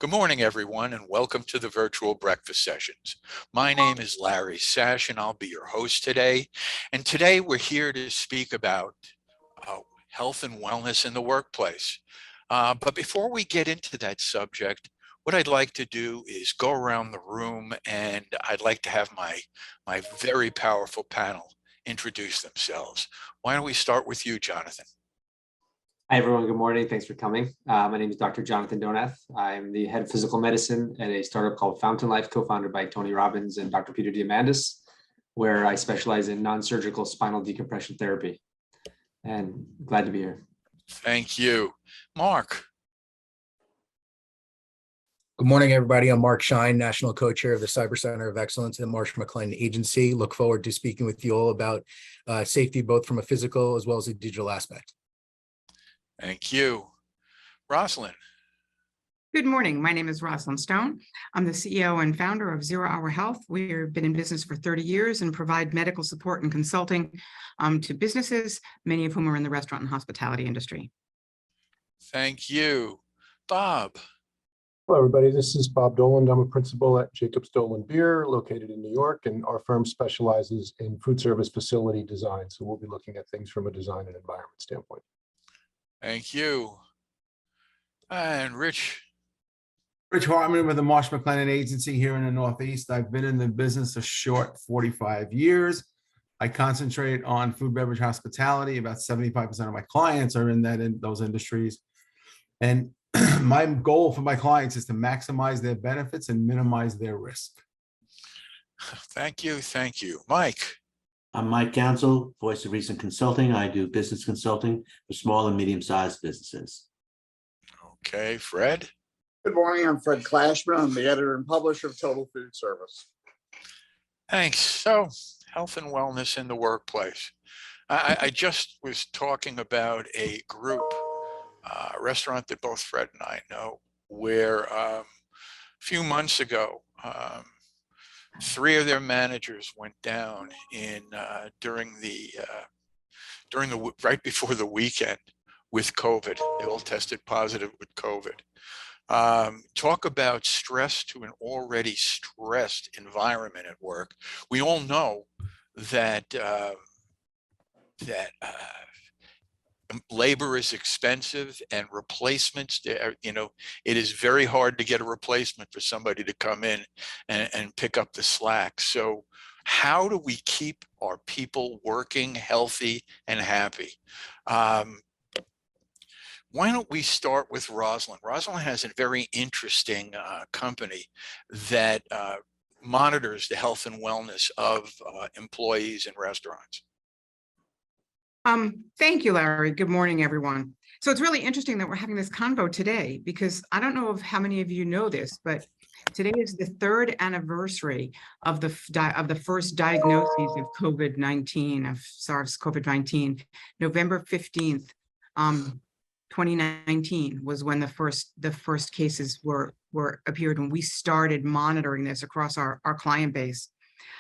Good morning, everyone, and welcome to the virtual breakfast sessions. My name is Larry Sash, and I'll be your host today. And today we're here to speak about health and wellness in the workplace. But before we get into that subject, what I'd like to do is go around the room, and I'd like to have my very powerful panel introduce themselves. Why don't we start with you, Jonathan? Hi, everyone. Good morning. Thanks for coming. My name is Dr. Jonathan Donath. I'm the head of physical medicine at a startup called Fountain Life, co-founded by Tony Robbins and Dr. Peter Diamandis, where I specialize in non-surgical spinal decompression therapy. And glad to be here. Thank you. Mark. Good morning, everybody. I'm Mark Shine, National Co-Chair of the Cyber Center of Excellence at Marsh McLennan Agency. Look forward to speaking with you all about safety, both from a physical as well as a digital aspect. Thank you. Rosalind. Good morning. My name is Rosalind Stone. I'm the CEO and founder of Zero Hour Health. We've been in business for 30 years and provide medical support and consulting to businesses, many of whom are in the restaurant and hospitality industry. Thank you. Bob. Hello, everybody. This is Bob Doland. I'm a principal at Jacobs Doland Beer, located in New York, and our firm specializes in food service facility design. So we'll be looking at things from a design and environment standpoint. Thank you. And Rich. Rich Hartman with the Marsh McLennan Agency here in the Northeast. I've been in the business a short 45 years. I concentrate on food, beverage, hospitality. About 75% of my clients are in those industries. And my goal for my clients is to maximize their benefits and minimize their risk. Thank you. Thank you. Mike. I'm Mike Council, Voice of Reason Consulting. I do business consulting for small and medium-sized businesses. Okay, Fred. Good morning. I'm Fred Clashman. I'm the editor and publisher of Total Food Service. Thanks. So, health and wellness in the workplace. I just was talking about a group, a restaurant that both Fred and I know, where a few months ago, 3 of their managers went down during the right before the weekend with COVID. They all tested positive with COVID. Talk about stress to an already stressed environment at work. We all know that labor is expensive, and replacements, it is very hard to get a replacement for somebody to come in and pick up the slack. So how do we keep our people working, healthy, and happy? Why don't we start with Rosalind? Rosalind has a very interesting company that monitors the health and wellness of employees in restaurants. Thank you, Larry. Good morning, everyone. So it's really interesting that we're having this convo today, because I don't know if how many of you know this, but today is the 3rd anniversary of the first diagnoses of COVID-19, of SARS-CoV-19. November 15th, 2019 was when the first cases were appeared, when we started monitoring this across our client base,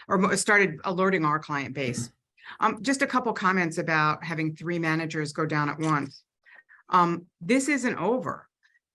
or started alerting our client base. Just a couple comments about having 3 managers go down at once. This isn't over,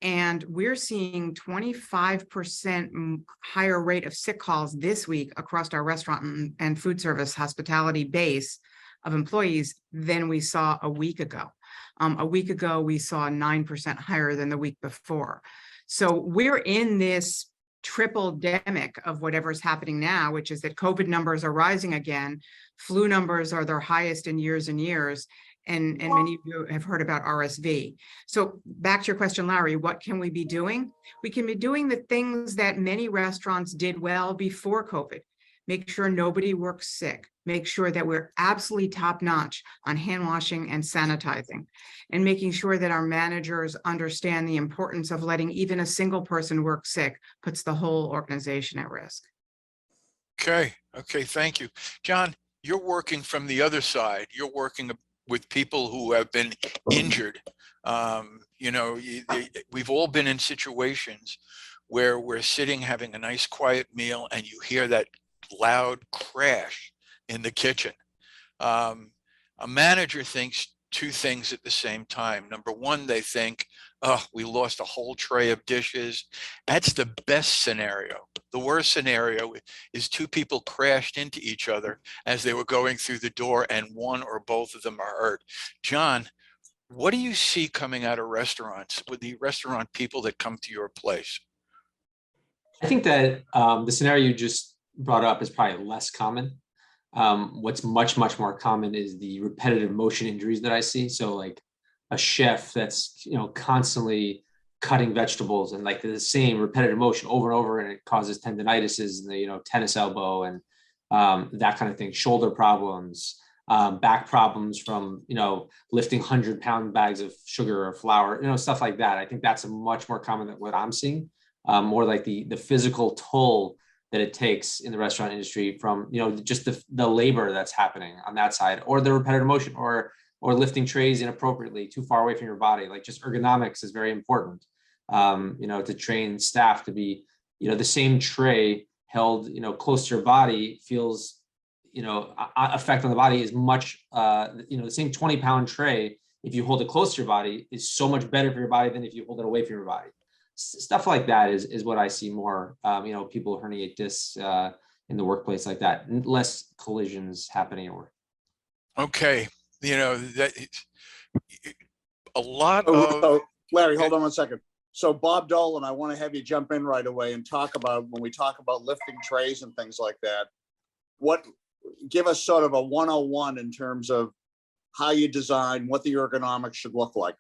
and we're seeing 25% higher rate of sick calls this week across our restaurant and food service hospitality base of employees than we saw a week ago. A week ago, we saw 9% higher than the week before. So we're in this triple-demic of whatever's happening now, which is that COVID numbers are rising again. Flu numbers are their highest in years and years. And many of you have heard about RSV. So back to your question, Larry, what can we be doing? We can be doing the things that many restaurants did well before COVID. Make sure nobody works sick. Make sure that we're absolutely top-notch on hand washing and sanitizing, and making sure that our managers understand the importance of letting even a single person work sick puts the whole organization at risk. Okay, thank you. John, you're working from the other side. You're working with people who have been injured. We've all been in situations where we're sitting having a nice quiet meal and you hear that loud crash in the kitchen. A manager thinks two things at the same time. Number one, they think, oh, we lost a whole tray of dishes. That's the best scenario. The worst scenario is two people crashed into each other as they were going through the door and one or both of them are hurt. John, what do you see coming out of restaurants with the restaurant people that come to your place? I think that the scenario you just brought up is probably less common. What's much more common is the repetitive motion injuries that I see. So like a chef that's, constantly cutting vegetables and like the same repetitive motion over and over, and it causes tendinitises and the, tennis elbow and that kind of thing, shoulder problems, back problems from, lifting 100-pound bags of sugar or flour, stuff like that. I think that's a much more common than what I'm seeing, more like the physical toll that it takes in the restaurant industry from, just the labor that's happening on that side, or the repetitive motion, or lifting trays inappropriately too far away from your body. Like just ergonomics is very important, to train staff to be, the same tray held, close to your body feels, effect on the body is much, the same 20-pound tray, if you hold it close to your body, is so much better for your body than if you hold it away from your body. Stuff like that is what I see more, people herniate discs in the workplace like that, less collisions happening. Okay, that a lot So, of, Larry, hold on one second. So Bob Dolan, I want to have you jump in right away and talk about, when we talk about lifting trays and things like that, give us sort of a 101 in terms of how you design, what the ergonomics should look like.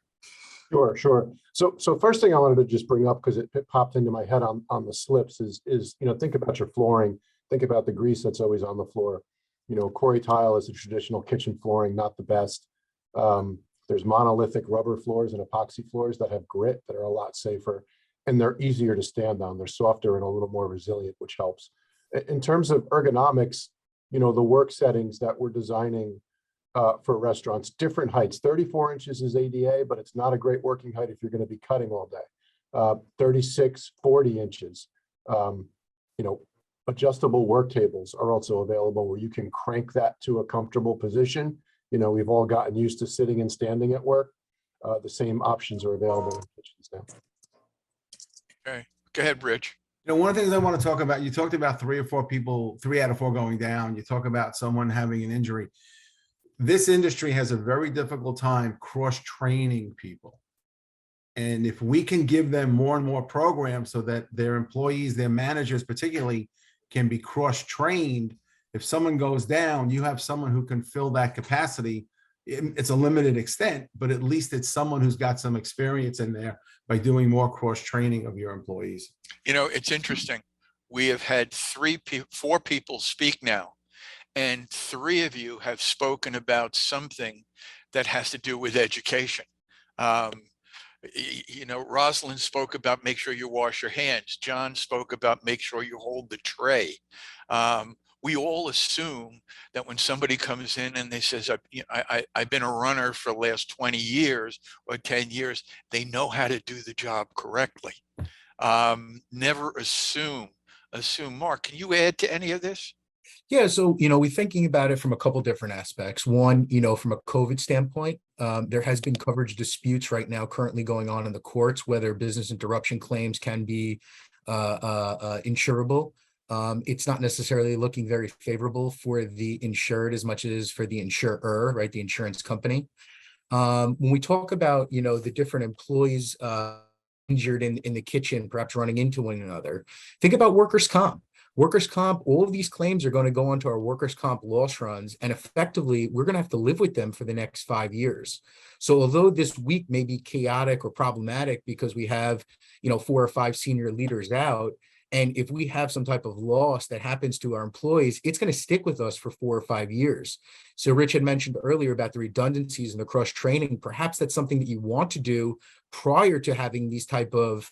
Sure. So first thing I wanted to just bring up, because it popped into my head on the slips, is think about your flooring. Think about the grease that's always on the floor. Quarry tile is a traditional kitchen flooring, not the best. There's monolithic rubber floors and epoxy floors that have grit that are a lot safer, and they're easier to stand on. They're softer and a little more resilient, which helps. In terms of ergonomics, the work settings that we're designing for restaurants, different heights. 34 inches is ADA, but it's not a great working height if you're going to be cutting all day. 36, 40 inches. Adjustable work tables are also available where you can crank that to a comfortable position. We've all gotten used to sitting and standing at work. The same options are available in kitchens now. okay, go ahead, Rich. One of the things I want to talk about, you talked about 3 or 4 people, 3 out of 4 going down. You talk about someone having an injury. This industry has a very difficult time cross-training people. And if we can give them more and more programs so that their employees, their managers particularly, can be cross-trained, if someone goes down, you have someone who can fill that capacity. It's a limited extent, but at least it's someone who's got some experience in there by doing more cross-training of your employees. It's interesting. We have had 4 people speak now, and 3 of you have spoken about something that has to do with education. Rosalind spoke about make sure you wash your hands. John spoke about make sure you hold the tray. We all assume that when somebody comes in and they says, I've been a runner for the last 20 years or 10 years, they know how to do the job correctly. Never assume. Mark, can you add to any of this? Yeah, so, we're thinking about it from a couple different aspects. One, from a COVID standpoint, there has been coverage disputes right now currently going on in the courts, whether business interruption claims can be insurable. It's not necessarily looking very favorable for the insured as much as for the insurer, right? The insurance company. When we talk about, the different employees injured in the kitchen, perhaps running into one another, think about workers' comp. Workers' comp, all of these claims are going to go onto our workers' comp loss runs, and effectively, we're going to have to live with them for the next 5 years. So although this week may be chaotic or problematic because we have, 4 or 5 senior leaders out, and if we have some type of loss that happens to our employees, it's going to stick with us for 4 or 5 years. So Rich had mentioned earlier about the redundancies and the cross training. Perhaps that's something that you want to do prior to having these type of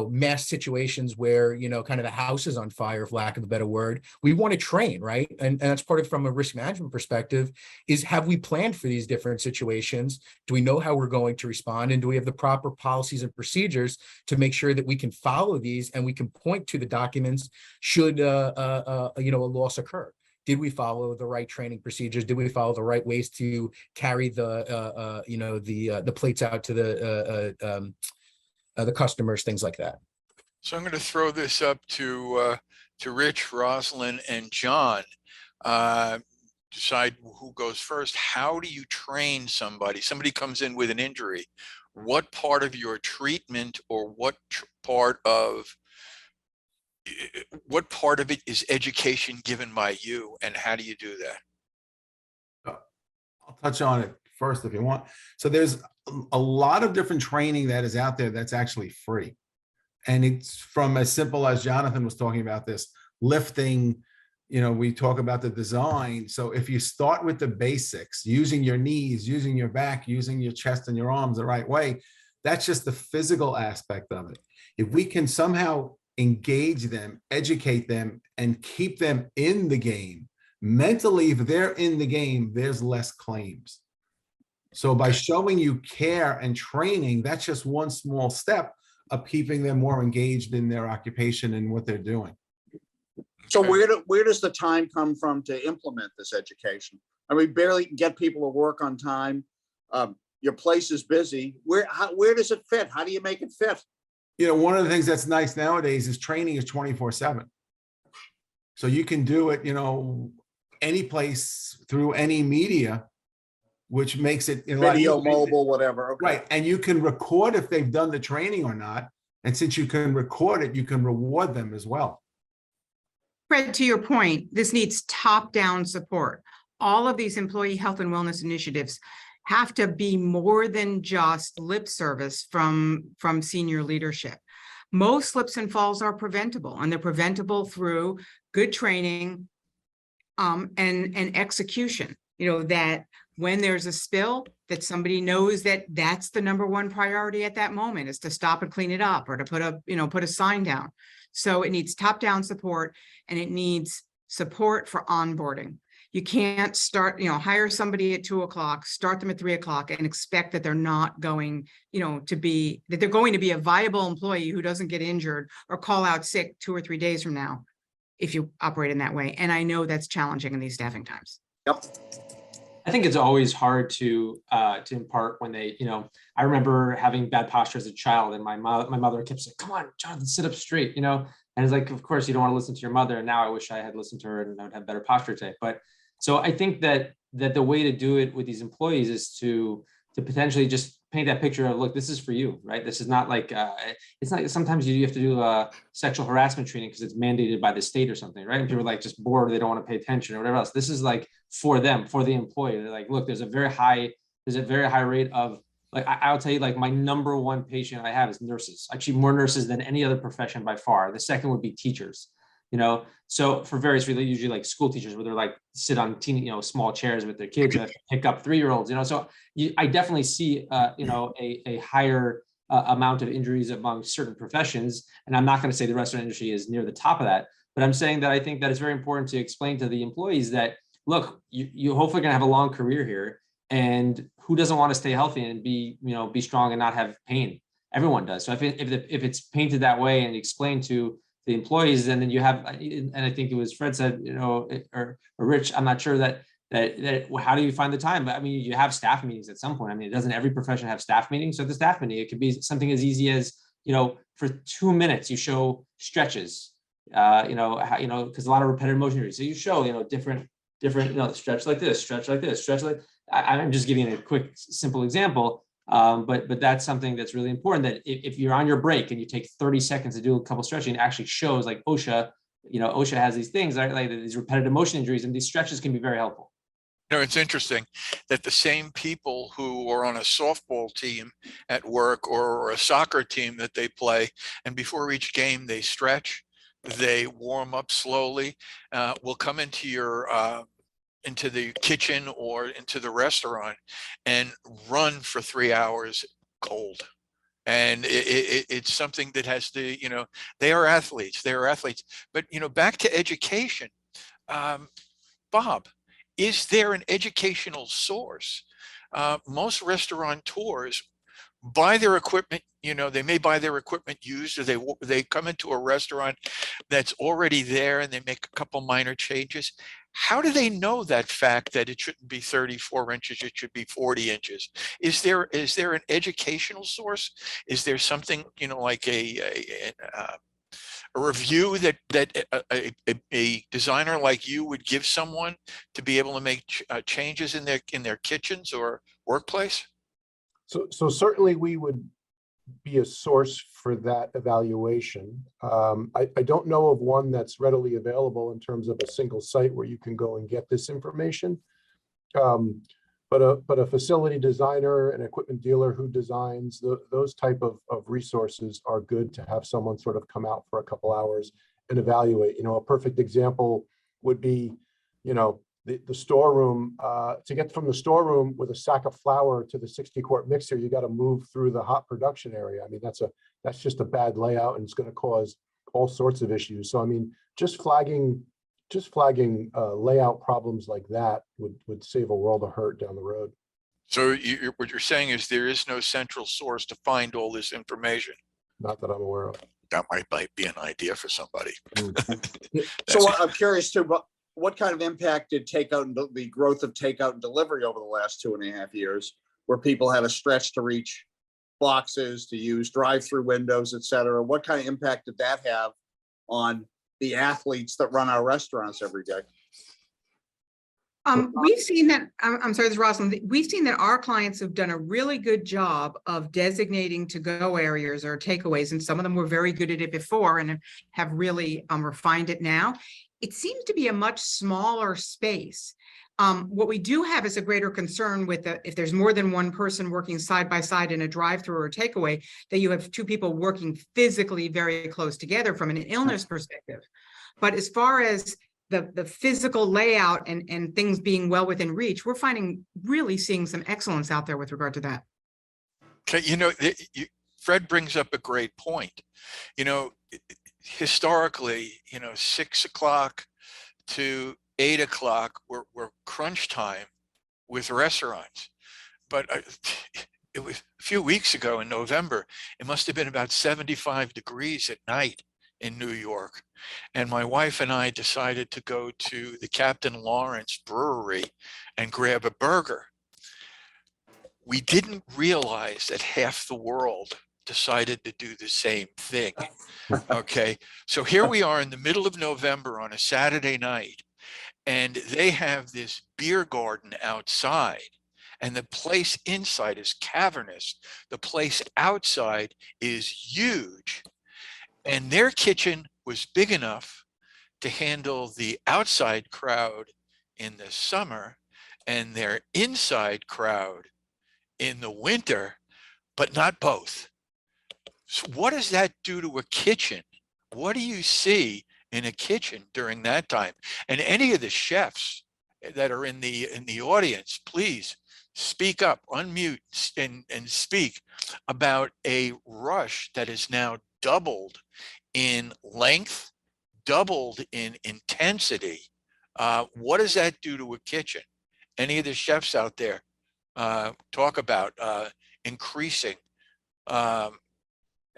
mass situations where, kind of the house is on fire, for lack of a better word. We want to train, right? And that's part of, from a risk management perspective, is have we planned for these different situations? Do we know how we're going to respond? And do we have the proper policies and procedures to make sure that we can follow these and we can point to the documents should, a loss occur? did we follow the right training procedures? Did we follow the right ways to carry the the plates out to the customers, things like that? So I'm going to throw this up to Rich, Rosalind, and John. Decide who goes first. How do you train somebody? Somebody comes in with an injury. What part of your treatment, or what part of it is education given by you, and how do you do that? I'll touch on it first if you want. So there's a lot of different training that is out there that's actually free. And it's from as simple as Jonathan was talking about this, lifting, we talk about the design. So if you start with the basics, using your knees, using your back, using your chest and your arms the right way, that's just the physical aspect of it. If we can somehow engage them, educate them, and keep them in the game, mentally, if they're in the game, there's less claims. So by showing you care and training, that's just one small step of keeping them more engaged in their occupation and what they're doing. So where does the time come from to implement this education? I mean, barely get people to work on time. Your place is busy. Where does it fit? How do you make it fit? One of the things that's nice nowadays is training is 24/7. So you can do it, any place through any media, which makes it Video, mobile, whatever. Okay. Right. And you can record if they've done the training or not. And since you can record it, you can reward them as well. Fred, to your point, this needs top-down support. All of these employee health and wellness initiatives have to be more than just lip service from senior leadership. Most slips and falls are preventable, and they're preventable through good training and execution. That when there's a spill, that somebody knows that that's the number one priority at that moment, is to stop and clean it up, or to put a sign down. So it needs top-down support, and it needs support for onboarding. You can't start, hire somebody at 2 o'clock, start them at 3 o'clock, and expect that they're not going, that they're going to be a viable employee who doesn't get injured or call out sick 2 or 3 days from now, if you operate in that way. And I know that's challenging in these staffing times. Yep. I think it's always hard to impart when they, I remember having bad posture as a child, and my mother kept saying, "Come on, Jonathan, sit up straight," and it's like, of course you don't want to listen to your mother. And now I wish I had listened to her and I would have better posture today. But so I think that the way to do it with these employees is to potentially just paint that picture of, look, this is for you, right? This is not like, it's not, sometimes you have to do sexual harassment training because it's mandated by the state or something, right? And people are like just bored, they don't want to pay attention or whatever else. This is like for them, for the employee. They're like, look, there's a very high rate of, like, I'll tell you, like, my number one patient I have is nurses, actually more nurses than any other profession by far. The second would be teachers. So for various reasons, usually like school teachers, where they're like sit on teeny, small chairs with their kids, and pick up 3-year-olds, so I definitely see, a higher amount of injuries among certain professions. And I'm not going to say the restaurant industry is near the top of that, but I'm saying that I think that it's very important to explain to the employees that, look, you hopefully going to have a long career here, and who doesn't want to stay healthy and be strong and not have pain? Everyone does. So if it's painted that way and explained to the employees, and then you have, and I think it was Fred said, or Rich, I'm not sure that how do you find the time? But I mean, you have staff meetings at some point. I mean, doesn't every profession have staff meetings? So the staff meeting, it could be something as easy as, for 2 minutes, you show stretches, because a lot of repetitive motion injuries. So you show, different, stretch like this, stretch like this, stretch like, I'm just giving a quick, simple example. But that's something that's really important, that if you're on your break and you take 30 seconds to do a couple stretching, it actually shows, like OSHA, OSHA has these things, right? Like these repetitive motion injuries, and these stretches can be very helpful. It's interesting that the same people who are on a softball team at work or a soccer team that they play, and before each game they stretch, they warm up slowly, will come into into the kitchen or into the restaurant and run for 3 hours cold. And it's something that has to, they are athletes, but, back to education. Bob, is there an educational source? Most restaurateurs buy their equipment, they may buy their equipment used, or they come into a restaurant that's already there and they make a couple minor changes. How do they know that fact that it shouldn't be 34 inches, it should be 40 inches? Is there an educational source? Is there something, like a review that a designer like you would give someone to be able to make changes in their kitchens or workplace? So certainly we would be a source for that evaluation. I don't know of one that's readily available in terms of a single site where you can go and get this information. But a facility designer, an equipment dealer who designs those type of resources are good to have someone sort of come out for a couple hours and evaluate. A perfect example would be, the storeroom. To get from the storeroom with a sack of flour to the 60-quart mixer, you got to move through the hot production area. I mean, that's just a bad layout, and it's going to cause all sorts of issues. So I mean, just flagging layout problems like that would save a world of hurt down the road. So what you're saying is there is no central source to find all this information. Not that I'm aware of. That might be an idea for somebody. So I'm curious too, but what kind of impact did the growth of takeout and delivery over the last 2.5 years, where people had a stretch to reach boxes, to use drive-through windows, et cetera? What kind of impact did that have on the athletes that run our restaurants every day? We've seen that, I'm sorry, this is Rosalind. We've seen that our clients have done a really good job of designating to-go areas or takeaways, and some of them were very good at it before and have really refined it now. It seems to be a much smaller space. What we do have is a greater concern with if there's more than one person working side by side in a drive-through or a takeaway, that you have two people working physically very close together from an illness perspective. But as far as the physical layout and things being well within reach, we're really seeing some excellence out there with regard to that. Okay, Fred brings up a great point. Historically, 6 o'clock to 8 o'clock were crunch time with restaurants. But it was a few weeks ago in November, it must have been about 75 degrees at night in New York. And my wife and I decided to go to the Captain Lawrence Brewery and grab a burger. We didn't realize that half the world decided to do the same thing. Okay, so here we are in the middle of November on a Saturday night, and they have this beer garden outside, and the place inside is cavernous. The place outside is huge, and their kitchen was big enough to handle the outside crowd in the summer and their inside crowd in the winter, but not both. So what does that do to a kitchen? What do you see in a kitchen during that time? And any of the chefs that are in the audience, please speak up, unmute, and speak about a rush that is now doubled in length, doubled in intensity. What does that do to a kitchen? Any of the chefs out there talk about increasing?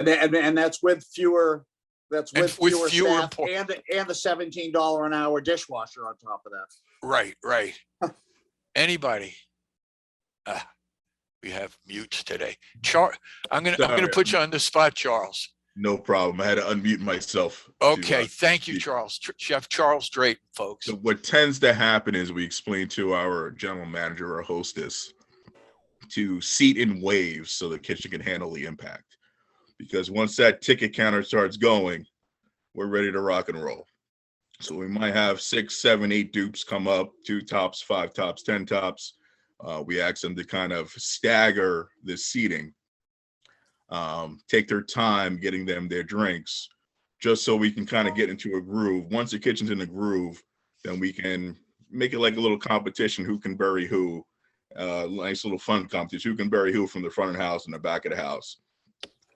And that's with fewer. That's with fewer staff and the $17 an hour dishwasher on top of that. Right. Anybody? We have mutes today. I'm gonna put you on the spot, Charles. No problem. I had to unmute myself. Okay, thank you, Charles. Chef Charles Drayton, folks. So what tends to happen is we explain to our general manager or hostess to seat in waves so the kitchen can handle the impact. Because once that ticket counter starts going, we're ready to rock and roll. So we might have 6, 7, 8 dupes come up, 2 tops, 5 tops, 10 tops. We ask them to kind of stagger the seating, take their time getting them their drinks, just so we can kind of get into a groove. Once the kitchen's in a groove, then we can make it like a little competition, who can bury who, nice little fun competition, who can bury who from the front of the house and the back of the house,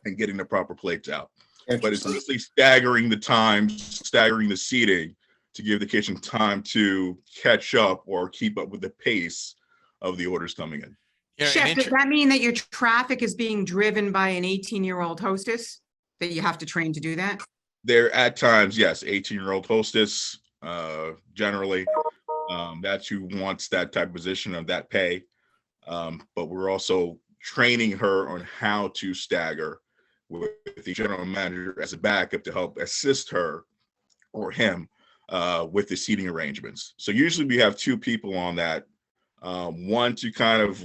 and getting the proper plates out. But it's mostly staggering the time, staggering the seating to give the kitchen time to catch up or keep up with the pace of the orders coming in. You know, an Chef, does inter- that mean that your traffic is being driven by an 18-year-old hostess? That you have to train to do that? There at times, yes, 18-year-old hostess, generally, that's who wants that type of position of that pay. But we're also training her on how to stagger with the general manager as a backup to help assist her or him with the seating arrangements. So usually we have two people on that. One to kind of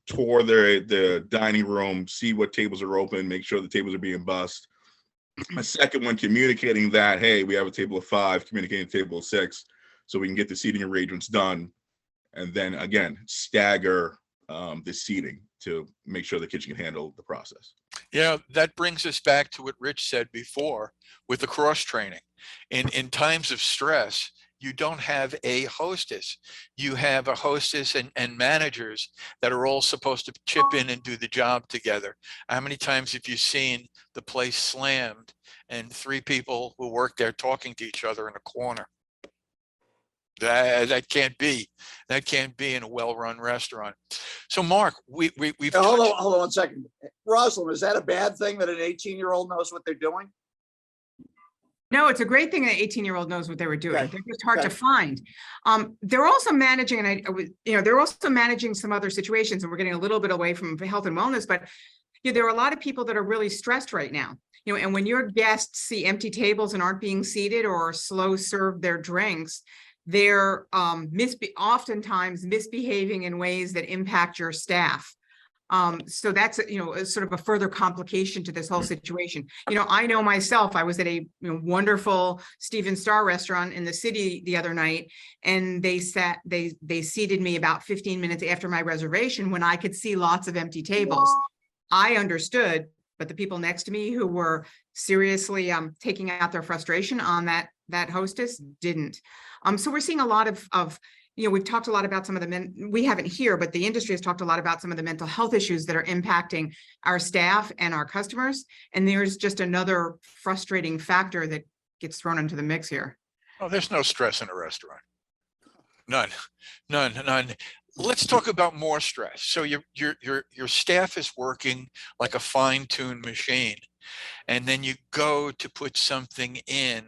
tour the dining room, see what tables are open, make sure the tables are being bussed. A second one communicating that, hey, we have a table of 5, communicating a table of 6, so we can get the seating arrangements done. And then again, stagger the seating to make sure the kitchen can handle the process. Yeah, that brings us back to what Rich said before with the cross training. In times of stress, you don't have a hostess. You have a hostess and managers that are all supposed to chip in and do the job together. How many times have you seen the place slammed and 3 people who work there talking to each other in a corner? That can't be. That can't be in a well-run restaurant. So, Mark, we've Hold touched- on 1 second. Rosalind, is that a bad thing that an 18-year-old knows what they're doing? No, it's a great thing that 18-year-old knows what they were doing. Okay. They're just hard to Okay. find. They're also managing, and they're also managing some other situations, and we're getting a little bit away from health and wellness, but there are a lot of people that are really stressed right now. And when your guests see empty tables and aren't being seated or slow serve their drinks, they're oftentimes misbehaving in ways that impact your staff. So that's, sort of a further complication to this whole situation. I know myself, I was at a wonderful Steven Starr restaurant in the city the other night, and they seated me about 15 minutes after my reservation when I could see lots of empty tables. I understood, but the people next to me who were seriously taking out their frustration on that hostess didn't. So we're seeing a lot of we've talked a lot about some of the we haven't here, but the industry has talked a lot about some of the mental health issues that are impacting our staff and our customers. And there's just another frustrating factor that gets thrown into the mix here. Oh, there's no stress in a restaurant. None. Let's talk about more stress. So your staff is working like a fine-tuned machine, and then you go to put something in.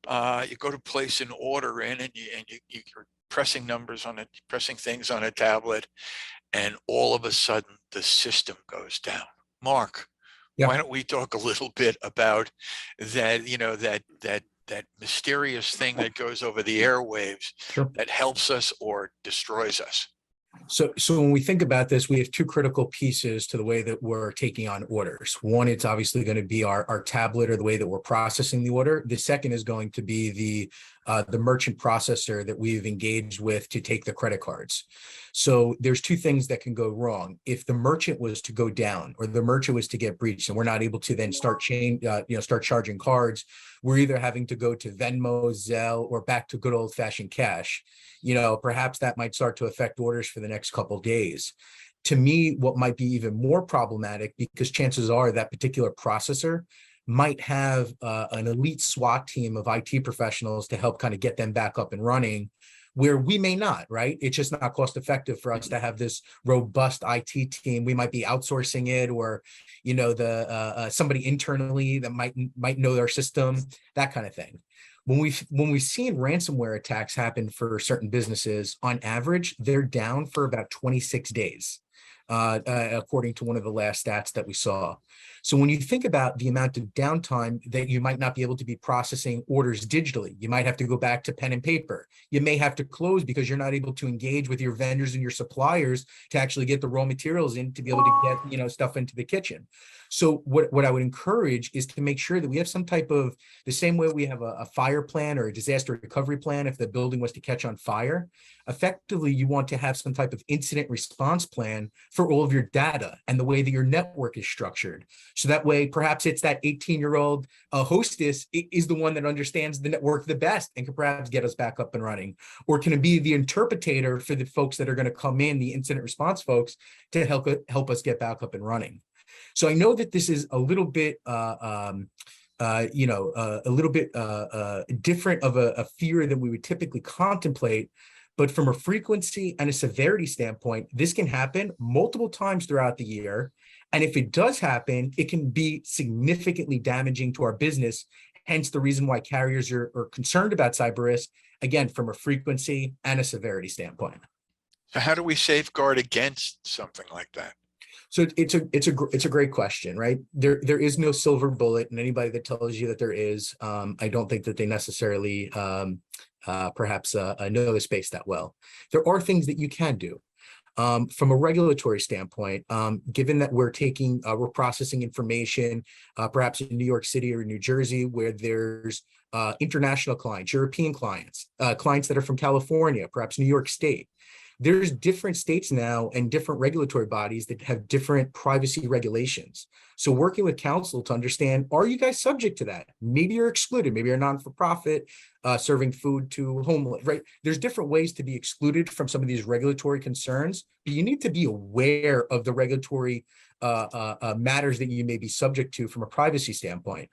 You go to place an order in, and you're pressing numbers on it, pressing things on a tablet, and all of a sudden the system goes down. Mark, Yeah. why don't we talk a little bit about that? That mysterious thing that goes over the airwaves Sure. that helps us or destroys us. So when we think about this, we have 2 critical pieces to the way that we're taking on orders. One, it's obviously going to be our tablet or the way that we're processing the order. The second is going to be the merchant processor that we've engaged with to take the credit cards. So there's 2 things that can go wrong. If the merchant was to go down or the merchant was to get breached and we're not able to then start charging cards, we're either having to go to Venmo, Zelle, or back to good old fashioned cash. Perhaps that might start to affect orders for the next couple of days. To me, what might be even more problematic, because chances are that particular processor might have an elite SWAT team of IT professionals to help kind of get them back up and running, where we may not, right? It's just not cost effective for us to have this robust IT team. We might be outsourcing it, or somebody internally that might know their system, that kind of thing. When we've seen ransomware attacks happen for certain businesses, on average, they're down for about 26 days, according to one of the last stats that we saw. So when you think about the amount of downtime that you might not be able to be processing orders digitally, you might have to go back to pen and paper. You may have to close because you're not able to engage with your vendors and your suppliers to actually get the raw materials in to be able to get stuff into the kitchen. So what I would encourage is to make sure that we have some type of, the same way we have a fire plan or a disaster recovery plan if the building was to catch on fire. Effectively, you want to have some type of incident response plan for all of your data and the way that your network is structured. So that way, perhaps it's that 18-year-old hostess is the one that understands the network the best and can perhaps get us back up and running. Or can it be the interpreter for the folks that are going to come in, the incident response folks, to help us get back up and running? So I know that this is a little bit different of a fear than we would typically contemplate. But from a frequency and a severity standpoint, this can happen multiple times throughout the year. And if it does happen, it can be significantly damaging to our business. Hence the reason why carriers are concerned about cyber risk, again, from a frequency and a severity standpoint. So how do we safeguard against something like that? So it's a great question, right? There is no silver bullet, and anybody that tells you that there is, I don't think that they necessarily perhaps know the space that well. There are things that you can do. From a regulatory standpoint, given that we're processing information, perhaps in New York City or New Jersey, where there's international clients, European clients, clients that are from California, perhaps New York State. There's different states now and different regulatory bodies that have different privacy regulations. So working with counsel to understand, are you guys subject to that? Maybe you're excluded, maybe you're non-for-profit, serving food to homeless, right? There's different ways to be excluded from some of these regulatory concerns, but you need to be aware of the regulatory matters that you may be subject to from a privacy standpoint.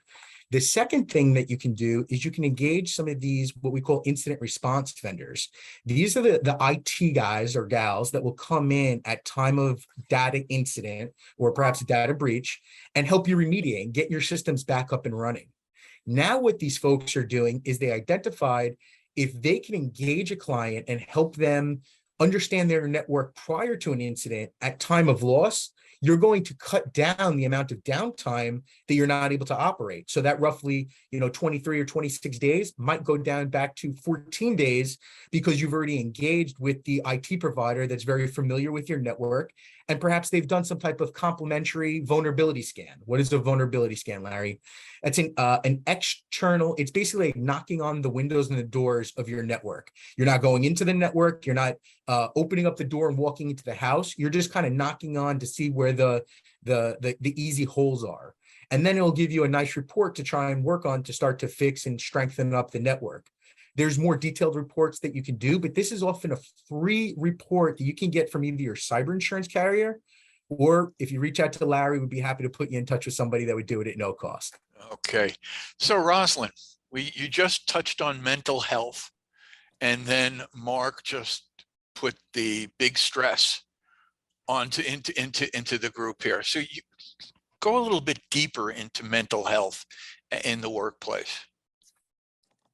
The second thing that you can do is you can engage some of these, what we call incident response vendors. These are the IT guys or gals that will come in at time of data incident or perhaps a data breach and help you remediate and get your systems back up and running. Now what these folks are doing is they identified if they can engage a client and help them understand their network prior to an incident at time of loss, you're going to cut down the amount of downtime that you're not able to operate. So that roughly, 23 or 26 days might go down back to 14 days because you've already engaged with the IT provider that's very familiar with your network. And perhaps they've done some type of complementary vulnerability scan. What is a vulnerability scan, Larry? It's an external, it's basically like knocking on the windows and the doors of your network. You're not going into the network. You're not opening up the door and walking into the house. You're just kind of knocking on to see where the easy holes are. And then it'll give you a nice report to try and work on to start to fix and strengthen up the network. There's more detailed reports that you can do, but this is often a free report that you can get from either your cyber insurance carrier, or if you reach out to Larry, we'd be happy to put you in touch with somebody that would do it at no cost. Okay. So Rosalind, you just touched on mental health, and then Mark just put the big stress into the group here. So you go a little bit deeper into mental health in the workplace.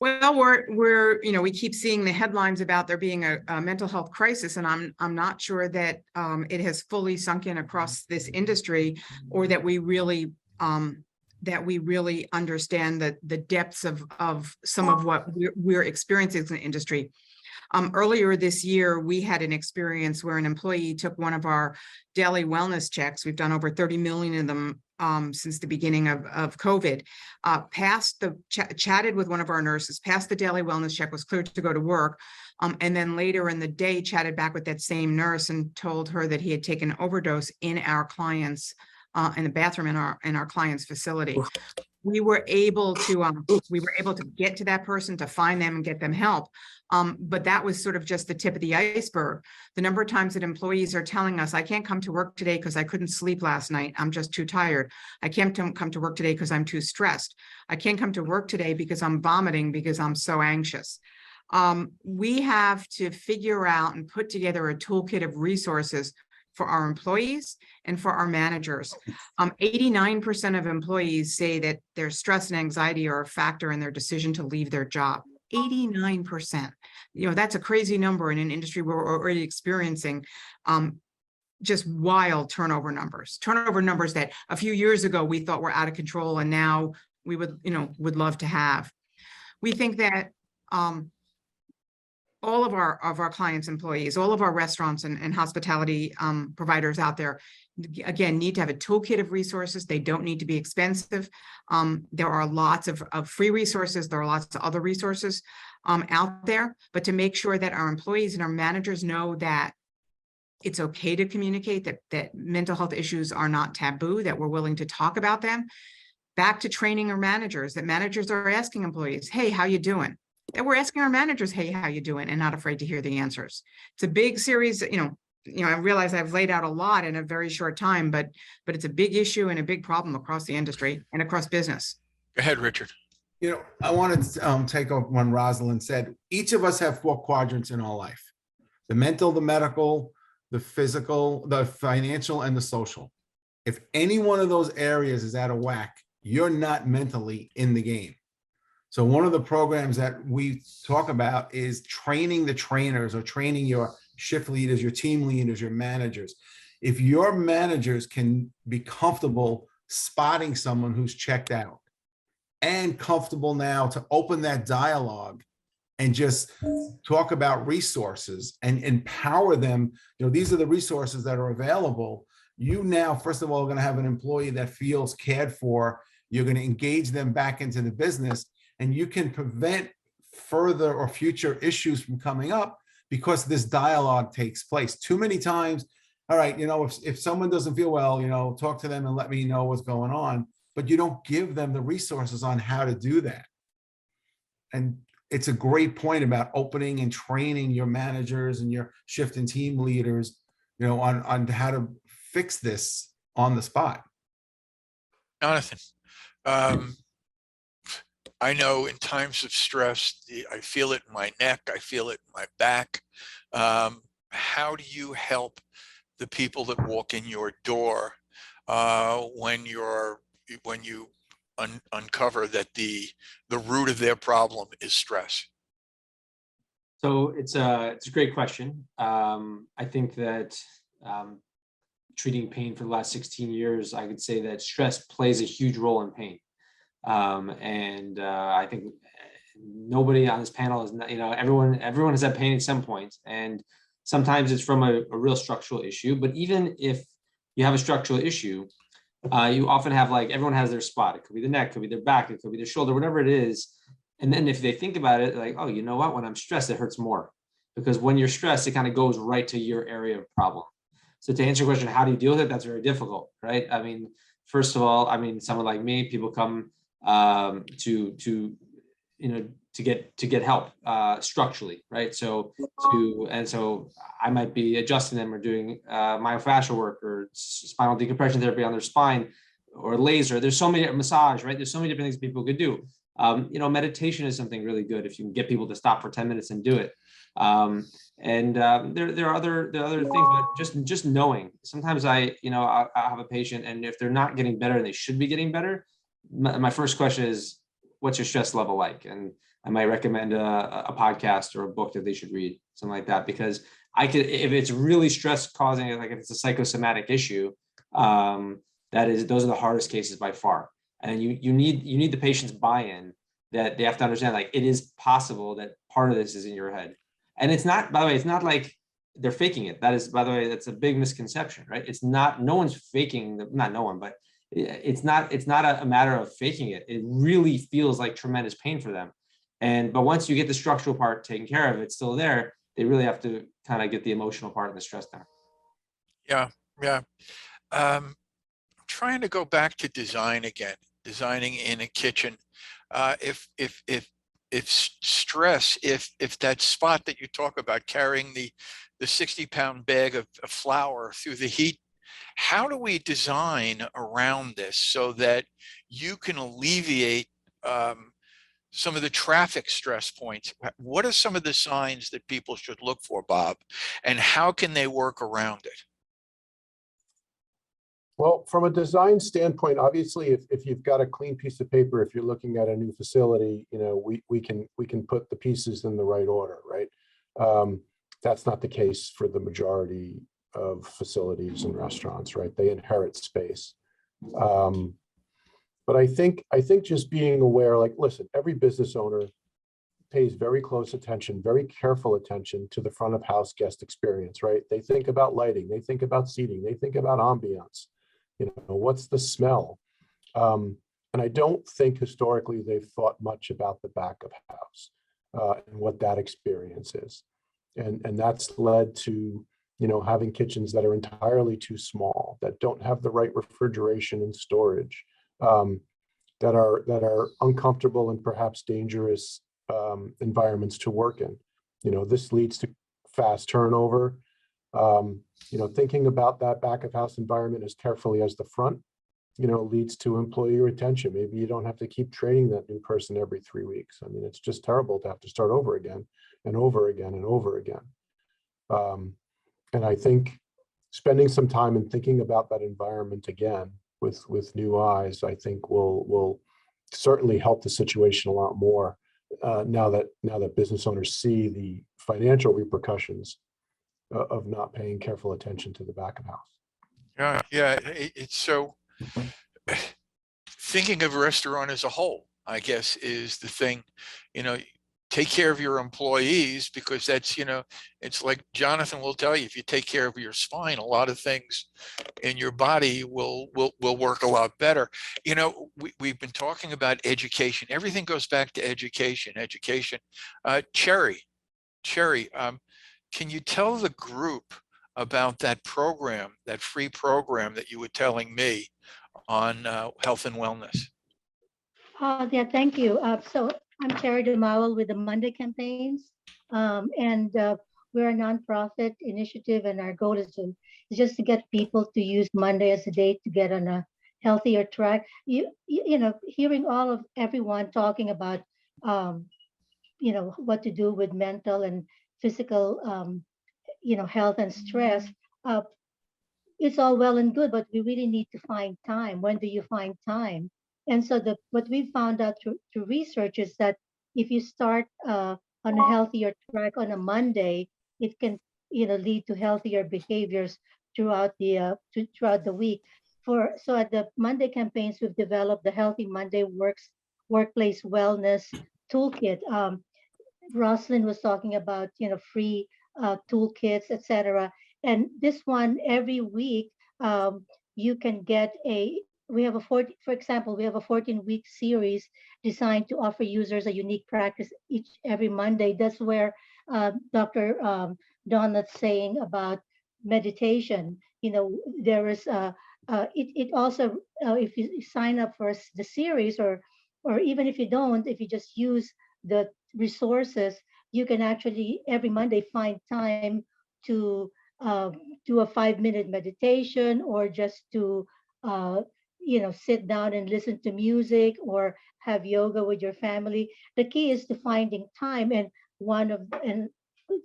Well, we keep seeing the headlines about there being a mental health crisis, and I'm not sure that it has fully sunk in across this industry, or that we really understand the depths of some of what we're experiencing in the industry. Earlier this year, we had an experience where an employee took one of our daily wellness checks. We've done over 30 million of them since the beginning of COVID, chatted with one of our nurses, passed the daily wellness check, was cleared to go to work. And then later in the day, chatted back with that same nurse and told her that he had taken an overdose in our client's, in the bathroom in our client's facility. We were able to get to that person, to find them and get them help. But that was sort of just the tip of the iceberg. The number of times that employees are telling us, I can't come to work today because I couldn't sleep last night. I'm just too tired. I can't come to work today because I'm too stressed. I can't come to work today because I'm vomiting because I'm so anxious. We have to figure out and put together a toolkit of resources for our employees and for our managers. 89% of employees say that their stress and anxiety are a factor in their decision to leave their job. 89%. That's a crazy number in an industry where we're already experiencing just wild turnover numbers that a few years ago we thought were out of control, and now we would love to have. We think that all of our clients' employees, all of our restaurants and hospitality providers out there, again, need to have a toolkit of resources. They don't need to be expensive. There are lots of free resources. There are lots of other resources out there, but to make sure that our employees and our managers know that it's okay to communicate, that mental health issues are not taboo, that we're willing to talk about them. Back to training our managers, that managers are asking employees, hey, how you doing? That we're asking our managers, hey, how you doing? And not afraid to hear the answers. It's a big series, I realize I've laid out a lot in a very short time, but it's a big issue and a big problem across the industry and across business. Go ahead, Richard. I wanted to take up when Rosalind said, each of us have 4 quadrants in our life. The mental, the medical, the physical, the financial, and the social. If any one of those areas is out of whack, you're not mentally in the game. So one of the programs that we talk about is training the trainers or training your shift leaders, your team leaders, your managers. If your managers can be comfortable spotting someone who's checked out and comfortable now to open that dialogue and just talk about resources and empower them, these are the resources that are available. You now, first of all, are going to have an employee that feels cared for. You're going to engage them back into the business, and you can prevent further or future issues from coming up because this dialogue takes place. Too many times, all right, if someone doesn't feel well, talk to them and let me know what's going on, but you don't give them the resources on how to do that. And it's a great point about opening and training your managers and your shift and team leaders, on how to fix this on the spot. Jonathan, I know in times of stress, I feel it in my neck, I feel it in my back. How do you help the people that walk in your door when you uncover that the root of their problem is stress? So it's a great question. I think that treating pain for the last 16 years, I could say that stress plays a huge role in pain. I think nobody on this panel is, everyone has had pain at some point, and sometimes it's from a real structural issue. But even if you have a structural issue, you often have, everyone has their spot. It could be the neck, it could be their back, it could be their shoulder, whatever it is. And then if they think about it, oh, you know what? When I'm stressed, it hurts more, because when you're stressed, it kind of goes right to your area of problem. So to answer your question, how do you deal with it? That's very difficult, right? I mean, first of all, someone like me, people come to get help structurally, right? So I might be adjusting them or doing myofascial work or spinal decompression therapy on their spine or laser. There's so many, massage, right? There's so many different things people could do. Meditation is something really good if you can get people to stop for 10 minutes and do it. There are other things, but just knowing. Sometimes I have a patient, and if they're not getting better and they should be getting better, my first question is, what's your stress level like? And I might recommend a podcast or a book that they should read, something like that, because if it's really stress causing, if it's a psychosomatic issue, those are the hardest cases by far. And you need the patient's buy-in, that they have to understand, it is possible that part of this is in your head. And it's not, by the way, it's not like they're faking it. That is, by the way, that's a big misconception, right? It's not, no one's faking, not no one, but it's not a matter of faking it. It really feels like tremendous pain for them. But once you get the structural part taken care of, it's still there. They really have to kind of get the emotional part and the stress down. Yeah. I'm trying to go back to design again, designing in a kitchen. If stress, if that spot that you talk about, carrying the 60-pound bag of flour through the heat, how do we design around this so that you can alleviate some of the traffic stress points? What are some of the signs that people should look for, Bob, and how can they work around it? Well, from a design standpoint, obviously, if you've got a clean piece of paper, if you're looking at a new facility, we can put the pieces in the right order, right? That's not the case for the majority of facilities and restaurants, right? They inherit space. But I think just being aware, listen, every business owner pays very close attention, very careful attention to the front of house guest experience, right? They think about lighting, they think about seating, they think about ambiance. What's the smell? And I don't think historically they've thought much about the back of house and what that experience is. And that's led to, having kitchens that are entirely too small, that don't have the right refrigeration and storage, that are uncomfortable and perhaps dangerous environments to work in. This leads to fast turnover. Thinking about that back of house environment as carefully as the front, leads to employee retention. Maybe you don't have to keep training that new person every 3 weeks. It's just terrible to have to start over again and over again and over again. And I think spending some time and thinking about that environment again with new eyes, I think will certainly help the situation a lot more now that business owners see the financial repercussions of not paying careful attention to the back of house. Yeah, it's so thinking of a restaurant as a whole, I guess, is the thing. Take care of your employees, because that's, it's like Jonathan will tell you, if you take care of your spine, a lot of things in your body will work a lot better. We've been talking about education. Everything goes back to education. Cherry, can you tell the group about that program, that free program that you were telling me on health and wellness? Yeah, thank you. So I'm Terry DeMowell with the Monday campaigns. And we're a nonprofit initiative, and our goal is just to get people to use Monday as a day to get on a healthier track. Hearing all of everyone talking about, what to do with mental and physical, health and stress. Uh, it's all well and good, but we really need to find time. When do you find time? And so what we found out through research is that if you start on a healthier track on a Monday, it can lead to healthier behaviors throughout the week. So at the Monday campaigns, we've developed the Healthy Monday Workplace Wellness Toolkit. Roslyn was talking about, free toolkits, etc. And this one, every week, you can get we have for example, we have a 14-week series designed to offer users a unique practice every Monday. That's where Dr. Donna's saying about meditation. There is it also, if you sign up for the series, or even if you don't, if you just use the resources, you can actually every Monday find time to do a 5-minute meditation, or just to sit down and listen to music, or have yoga with your family. The key is to finding time, and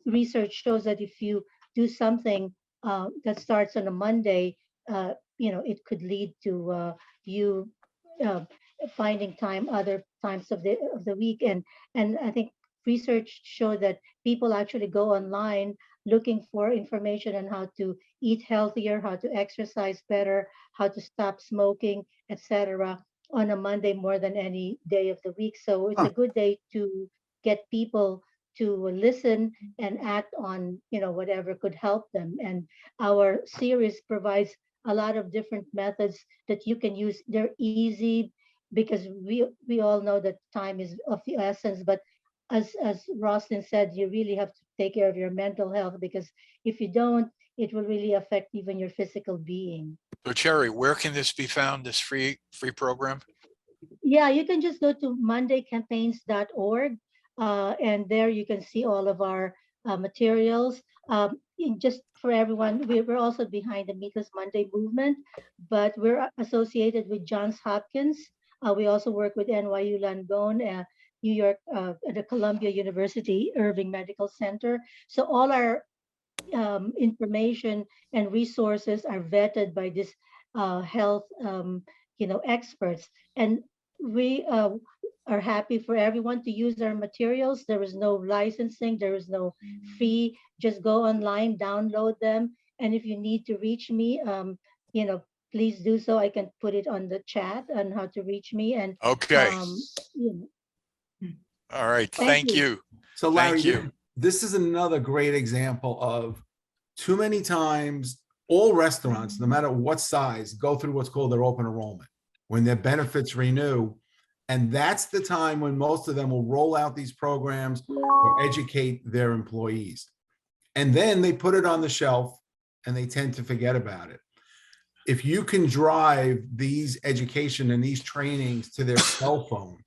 research shows that if you do something that starts on a Monday, it could lead to you uh, finding time other times of the week. And I think research showed that people actually go online looking for information on how to eat healthier, how to exercise better, how to stop smoking, etc. on a Monday more than any day of the week. So it's a good day to get people to listen and act on whatever could help them. And our series provides a lot of different methods that you can use. They're easy, because we all know that time is of the essence. But as Roslyn said, you really have to take care of your mental health, because if you don't, it will really affect even your physical being. So Cherry, where can this be found, this free program? Yeah, you can just go to mondaycampaigns.org, and there you can see all of our materials. Just for everyone, we're also behind the Meatless Monday movement, but we're associated with Johns Hopkins. We also work with NYU Langone, New York, the Columbia University Irving Medical Center. So all our information and resources are vetted by this health experts, and we are happy for everyone to use our materials. There is no licensing, there is no fee. Just go online, download them, and if you need to reach me, please do so. I can put it on the chat on how to reach me. And okay, all right, thank you. So Larry, Thank you. this is another great example of too many times all restaurants, no matter what size, go through what's called their open enrollment when their benefits renew. And that's the time when most of them will roll out these programs or educate their employees. And then they put it on the shelf and they tend to forget about it. If you can drive these education and these trainings to their cell phone,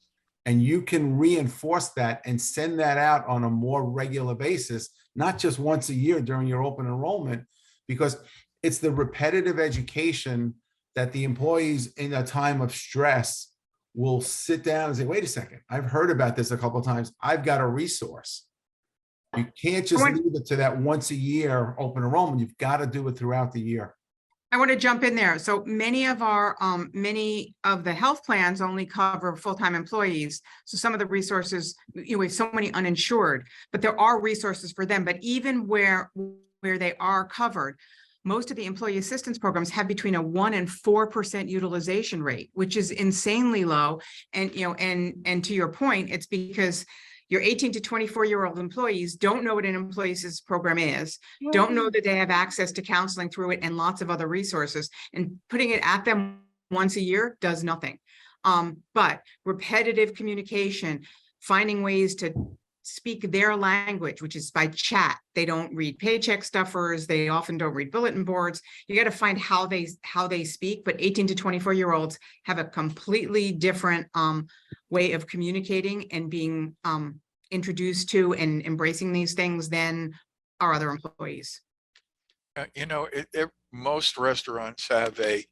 and you can reinforce that and send that out on a more regular basis, not just once a year during your open enrollment, because it's the repetitive education that the employees in a time of stress will sit down and say, wait a second, I've heard about this a couple of times. I've got a resource. You can't just want- leave it to that once a year open enrollment. You've got to do it throughout the year. I want to jump in there. So many of the health plans only cover full-time employees. So some of the resources, we have so many uninsured, but there are resources for them. But even where they are covered, most of the employee assistance programs have between a 1% and 4% utilization rate, which is insanely low. And, and to your point, it's because your 18 to 24-year-old employees don't know what an employee assistance program is, don't know that they have access to counseling through it and lots of other resources, and putting it at them once a year does nothing. But repetitive communication, finding ways to speak their language, which is by chat. They don't read paycheck stuffers. They often don't read bulletin boards. You got to find how they speak, but 18 to 24-year-olds have a completely different way of communicating and being introduced to and embracing these things than our other employees. Most restaurants have a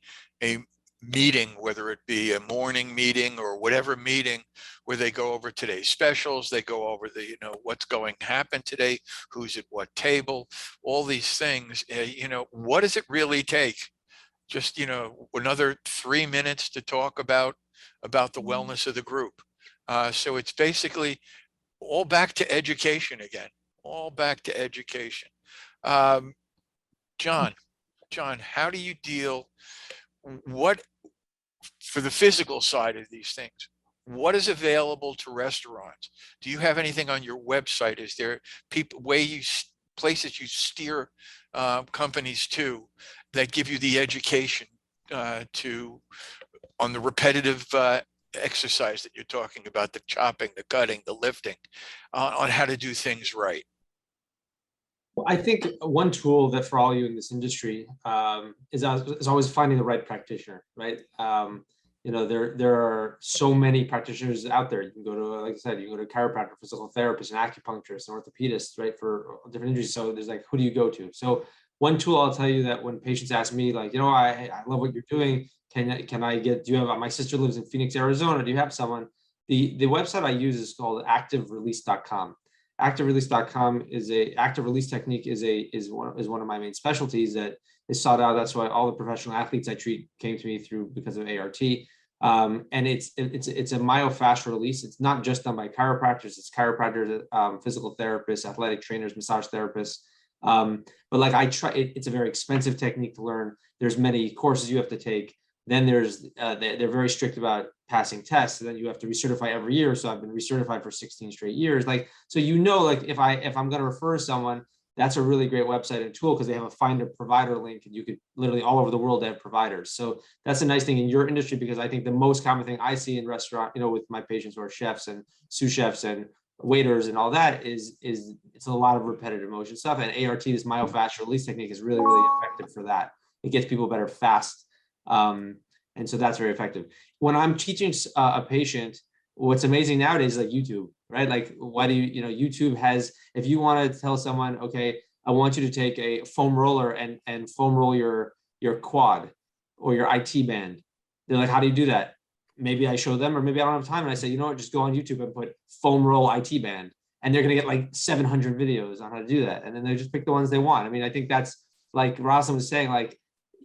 meeting, whether it be a morning meeting or whatever meeting, where they go over today's specials, they go over the, what's going to happen today, who's at what table, all these things. What does it really take? Just, another 3 minutes to talk about the wellness of the group. So it's basically all back to education again, all back to education. John, how do you deal, for the physical side of these things, what is available to restaurants? Do you have anything on your website? Is there places you steer companies to that give you the education on the repetitive exercise that you're talking about, the chopping, the cutting, the lifting, on how to do things right? Well, I think one tool that for all you in this industry is always finding the right practitioner, right? There are so many practitioners out there. You can go to, like I said, you can go to a chiropractor, physical therapist, an acupuncturist, an orthopedist, right, for different injuries. So there's like, who do you go to? So one tool I'll tell you that when patients ask me, like, I love what you're doing. Can I get? Do you have? My sister lives in Phoenix, Arizona. Do you have someone? The website I use is called activerelease.com. Activerelease.com is active release technique is one of my main specialties that is sought out. That's why all the professional athletes I treat came to me through because of ART. And it's a myofascial release. It's not just done by chiropractors. It's chiropractors, physical therapists, athletic trainers, massage therapists. But like it's a very expensive technique to learn. There's many courses you have to take. Then they're very strict about passing tests, and then you have to recertify every year. So I've been recertified for 16 straight years. Like, so like if I'm going to refer someone, that's a really great website and tool because they have a find a provider link, and you could literally all over the world have providers. So that's a nice thing in your industry, because I think the most common thing I see in restaurant, with my patients who are chefs and sous chefs and waiters and all that is it's a lot of repetitive motion stuff. And ART, this myofascial release technique, is really, really effective for that. It gets people better fast. And so that's very effective. When I'm teaching a patient, what's amazing nowadays is like YouTube, right? Like, why do YouTube has, if you want to tell someone, okay, I want you to take a foam roller and foam roll your quad or your IT band. They're like, how do you do that? Maybe I show them, or maybe I don't have time. And I say, just go on YouTube and put foam roll IT band. And they're going to get like 700 videos on how to do that. And then they just pick the ones they want. I mean, I think that's, like Rosalind was saying, like,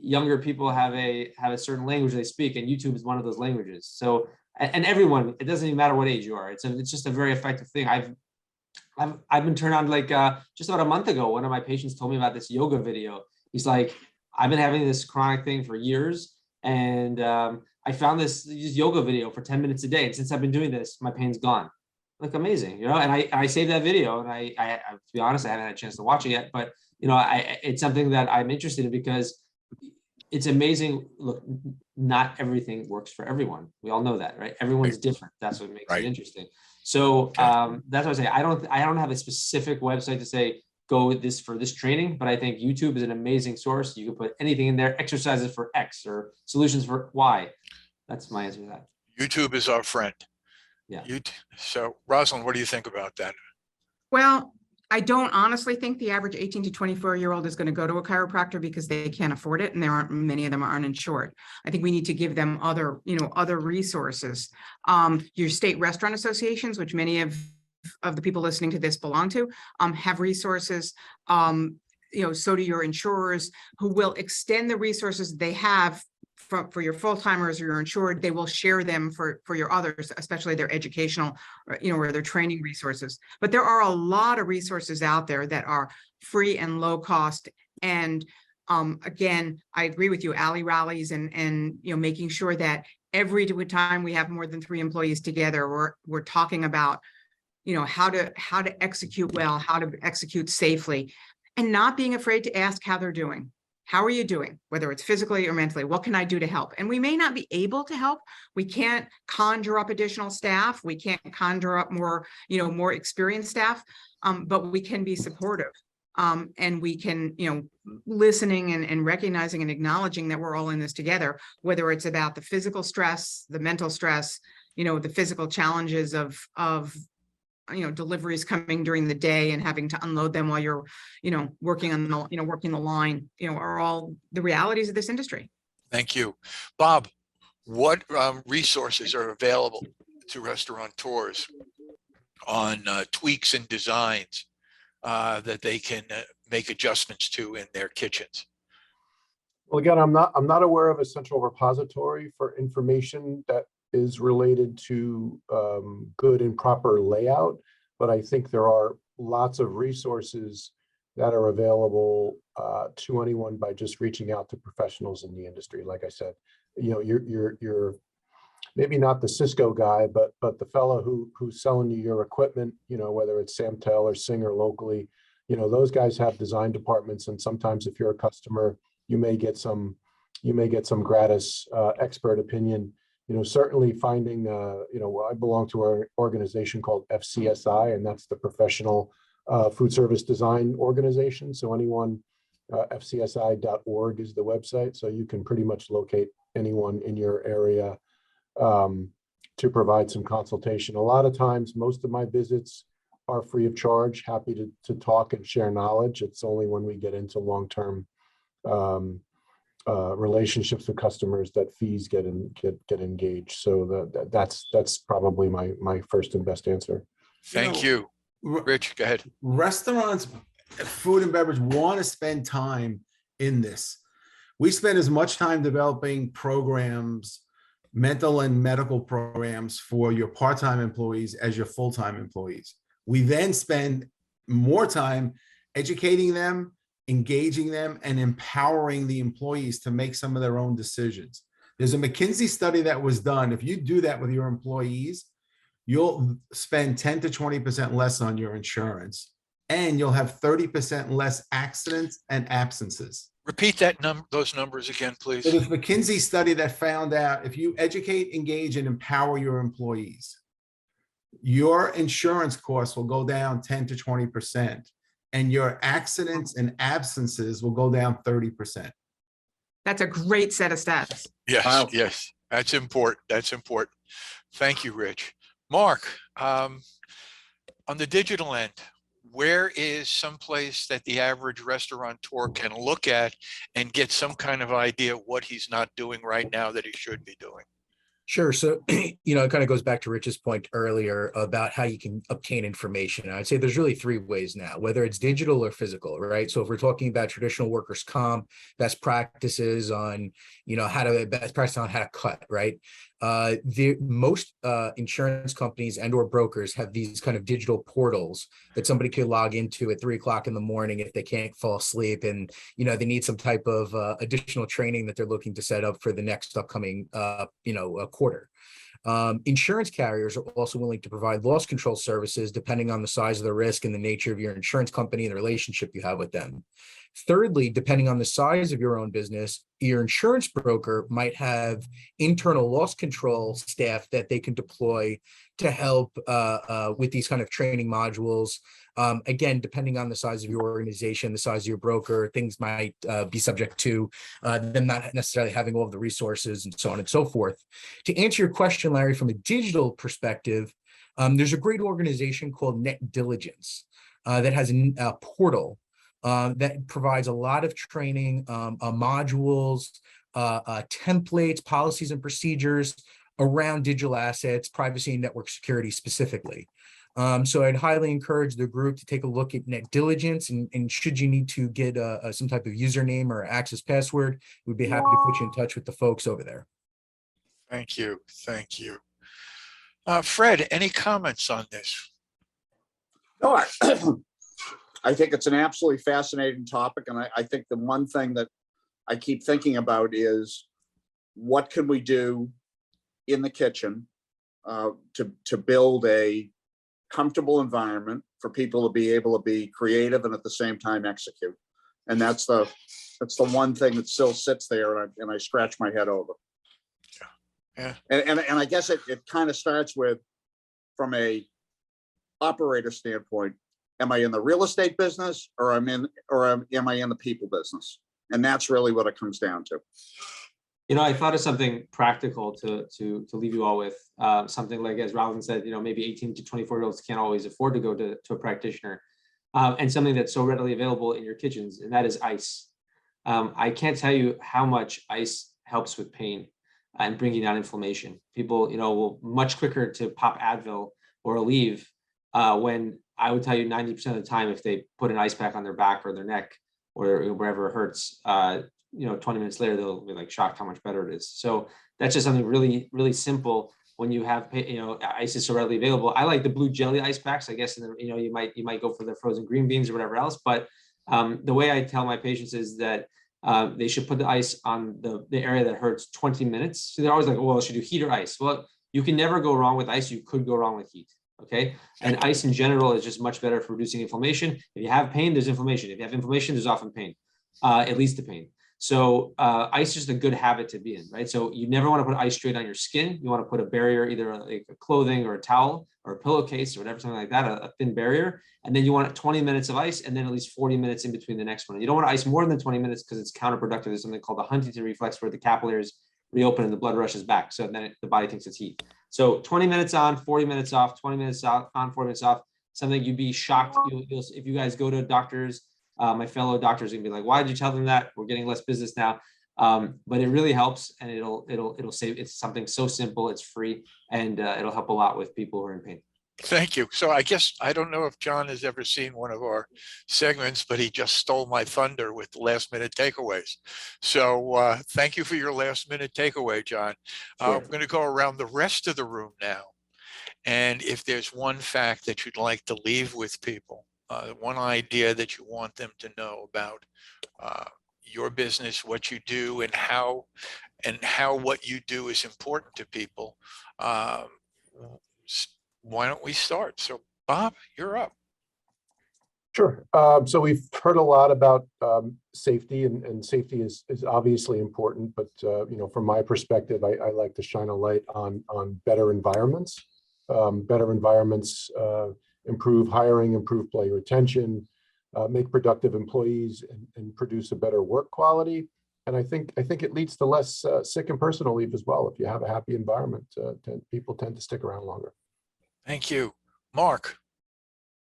younger people have a certain language they speak, and YouTube is one of those languages. So, and everyone, it doesn't even matter what age you are. It's just a very effective thing. I've been turned on, like just about a month ago. One of my patients told me about this yoga video. He's like, I've been having this chronic thing for years, and I found this yoga video for 10 minutes a day, and since I've been doing this, my pain's gone. Like, amazing, And I saved that video, and I to be honest, I haven't had a chance to watch it yet, but it's something that I'm interested in because it's amazing. Look, not everything works for everyone. We all know that, right? Everyone's different. That's what makes it interesting. So that's what I say. I don't have a specific website to say go this for this training, but I think YouTube is an amazing source. You can put anything in there, exercises for X or solutions for Y. That's my answer to that. YouTube is our friend. Yeah. So Rosalind, what do you think about that? Well, I don't honestly think the average 18 to 24-year-old is going to go to a chiropractor because they can't afford it, and many of them are uninsured. I think we need to give them other resources. Your state restaurant associations, which many of of the people listening to this belong to, have resources. So do your insurers, who will extend the resources they have for your full-timers or your insured. They will share them for your others, especially their educational, or their training resources. But there are a lot of resources out there that are free and low cost. And again, I agree with you, alley rallies and making sure that every time we have more than 3 employees together, we're talking about how to execute well, how to execute safely, and not being afraid to ask how they're doing. How are you doing? Whether it's physically or mentally, what can I do to help? And we may not be able to help. We can't conjure up additional staff. We can't conjure up more experienced staff, but we can be supportive. And we can, listening and recognizing and acknowledging that we're all in this together, whether it's about the physical stress, the mental stress, the physical challenges of deliveries coming during the day and having to unload them while you're, working on the, working the line, are all the realities of this industry. Thank you. Bob, what resources are available to restaurateurs on tweaks and designs that they can make adjustments to in their kitchens? Well, again, I'm not aware of a central repository for information that is related to good and proper layout, but I think there are lots of resources that are available to anyone by just reaching out to professionals in the industry. Like I said, you're maybe not the Cisco guy, but the fellow who's selling you your equipment, whether it's Samtel or Singer locally, those guys have design departments, and sometimes if you're a customer, you may get some gratis expert opinion. Certainly finding, I belong to an organization called FCSI, and that's the Professional Food Service Design Organization. So anyone, fcsi.org is the website. So you can pretty much locate anyone in your area to provide some consultation. A lot of times, most of my visits are free of charge. Happy to talk and share knowledge. It's only when we get into long-term relationships with customers that fees get engaged. So that's probably my first and best answer. Thank you. Rich, go ahead. Restaurants, food and beverage want to spend time in this. We spend as much time developing programs, mental and medical programs for your part-time employees as your full-time employees. We then spend more time educating them, engaging them, and empowering the employees to make some of their own decisions. There's a McKinsey study that was done. If you do that with your employees, you'll spend 10 to 20% less on your insurance, and you'll have 30% less accidents and absences. Repeat those numbers again, please. So there's a McKinsey study that found out if you educate, engage, and empower your employees, your insurance costs will go down 10 to 20%. And your accidents and absences will go down 30%. That's a great set of stats. Yes, Wow. yes, that's important. That's important. Thank you, Rich. Mark, on the digital end, where is someplace that the average restaurateur can look at and get some kind of idea what he's not doing right now that he should be doing? Sure. So, it kind of goes back to Rich's point earlier about how you can obtain information. I'd say there's really 3 ways now, whether it's digital or physical, right? So if we're talking about traditional workers' comp, best practices on, how to cut, right? Most insurance companies and or brokers have these kind of digital portals that somebody could log into at 3 o'clock in the morning if they can't fall asleep and, they need some type of additional training that they're looking to set up for the next upcoming, quarter. Insurance carriers are also willing to provide loss control services depending on the size of the risk and the nature of your insurance company and the relationship you have with them. Thirdly, depending on the size of your own business, your insurance broker might have internal loss control staff that they can deploy to help with these kind of training modules. Again, depending on the size of your organization, the size of your broker, things might be subject to them not necessarily having all of the resources and so on and so forth. To answer your question, Larry, from a digital perspective, there's a great organization called Net Diligence that has a portal that provides a lot of training, modules, templates, policies, and procedures around digital assets, privacy, and network security specifically. So I'd highly encourage the group to take a look at net diligence, and should you need to get some type of username or access password, we'd be happy to put you in touch with the folks over there. Thank you. Thank you. Fred, any comments on this? No, I think it's an absolutely fascinating topic. And I think the one thing that I keep thinking about is what can we do in the kitchen to build a comfortable environment for people to be able to be creative and at the same time execute. And that's the one thing that still sits there and I scratch my head over. Yeah. And I guess it kind of starts with, from a operator standpoint, am I in the real estate business or am I in the people business? And that's really what it comes down to. You know, I thought of something practical to leave you all with, something like, as Robin said, you know, maybe 18 to 24-year-olds can't always afford to go to a practitioner, and something that's so readily available in your kitchens, and that is ice. I can't tell you how much ice helps with pain and bringing down inflammation. People, you know, will much quicker to pop Advil or Aleve, when I would tell you 90% of the time, if they put an ice pack on their back or their neck or wherever it hurts, you know, 20 minutes later, they'll be like shocked how much better it is. So that's just something really, really simple when you have, you know, ice is so readily available. I like the blue jelly ice packs, I guess, you know, you might go for the frozen green beans or whatever else. But the way I tell my patients is that they should put the ice on the area that hurts 20 minutes. So they're always like, well, should do heat or ice? Well, you can never go wrong with ice. You could go wrong with heat. Okay. And ice in general is just much better for reducing inflammation. If you have pain, there's inflammation. If you have inflammation, there's often pain, at least the pain. So ice is just a good habit to be in, right? So you never want to put ice straight on your skin. You want to put a barrier, either like a clothing or a towel or a pillowcase or whatever, something like that, a thin barrier. And then you want 20 minutes of ice and then at least 40 minutes in between the next one. You don't want to ice more than 20 minutes because it's counterproductive. There's something called the Huntington reflex where the capillaries reopen and the blood rushes back. So then the body thinks it's heat. So 20 minutes on, 40 minutes off, 20 minutes on, 40 minutes off, something you'd be shocked. If you guys go to doctors, my fellow doctors are gonna be like, why did you tell them that? We're getting less business now. But it really helps, and it'll save. It's something so simple, it's free, and it'll help a lot with people who are in pain. Thank you. So I guess, I don't know if John has ever seen one of our segments, but he just stole my thunder with last minute takeaways. So thank you for your last minute takeaway, John. Sure. I'm going to go around the rest of the room now. And if there's one fact that you'd like to leave with people, one idea that you want them to know about your business, what you do, and how what you do is important to people, why don't we start? So Bob, you're up. Sure. So we've heard a lot about safety, and safety is obviously important. But you know, from my perspective, I like to shine a light on better environments. Better environments improve hiring, improve employee retention, make productive employees, and produce a better work quality. And I think it leads to less sick and personal leave as well. If you have a happy environment, people tend to stick around longer. Thank you. Mark.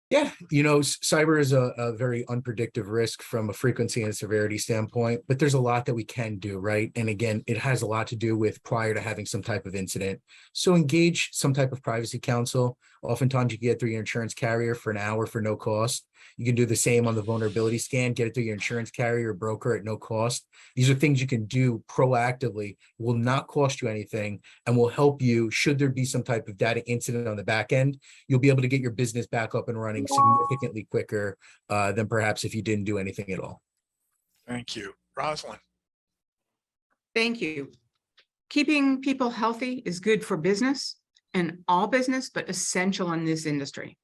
Yeah, you know, cyber is a very unpredictable risk from a frequency and severity standpoint, but there's a lot that we can do, right? And again, it has a lot to do with prior to having some type of incident. So engage some type of privacy counsel. Oftentimes you can get through your insurance carrier for an hour for no cost. You can do the same on the vulnerability scan, get it through your insurance carrier or broker at no cost. These are things you can do proactively, will not cost you anything, and will help you should there be some type of data incident on the back end. You'll be able to get your business back up and running significantly quicker than perhaps if you didn't do anything at all. Thank you. Rosalind. Thank you. Keeping people healthy is good for business and all business, but essential in this industry.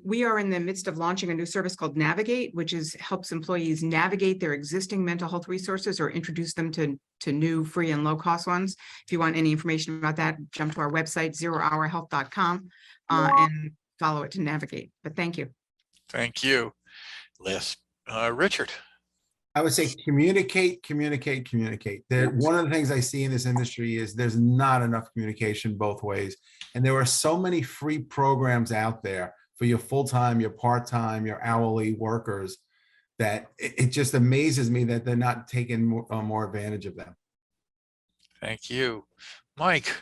We are in the midst of launching a new service called Navigate, which helps employees navigate their existing mental health resources or introduce them to new free and low cost ones. If you want any information about that, jump to our website, zerohourhealth.com, and follow it to navigate. But thank you. Thank you. Richard. I would say communicate. One of the things I see in this industry is there's not enough communication both ways. And there are so many free programs out there for your full-time, your part-time, your hourly workers that it just amazes me that they're not taking more advantage of them. Thank you. Mike.